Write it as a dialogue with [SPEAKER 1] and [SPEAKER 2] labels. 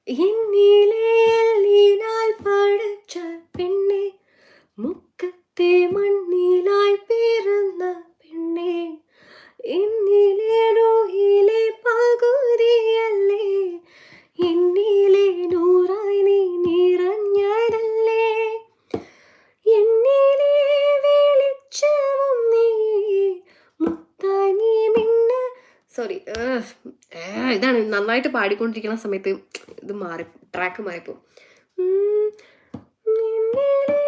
[SPEAKER 1] എന്നിലെ നീനാൽ പടച്ച പെണ്ണെ, മുക്കത്തെ മണ്ണിലായി പിറന്ന പെണ്ണെ, എന്നിലെ റൂഹിലെ പകുതിയല്ലേ, എന്നിലെ നൂറായി നീ നിറഞ്ഞതല്ലേ, എന്നിലെ വെളിച്ചവും നീ, മുത്തായി നീ മിന്ന. സോറി, ഇതാണ് നന്നായിട്ട് പാടിക്കൊണ്ടിരിക്കുന്ന സമയത്ത് ഇത് ട്രാക്ക് മാറിപ്പോ. എന്നിലെ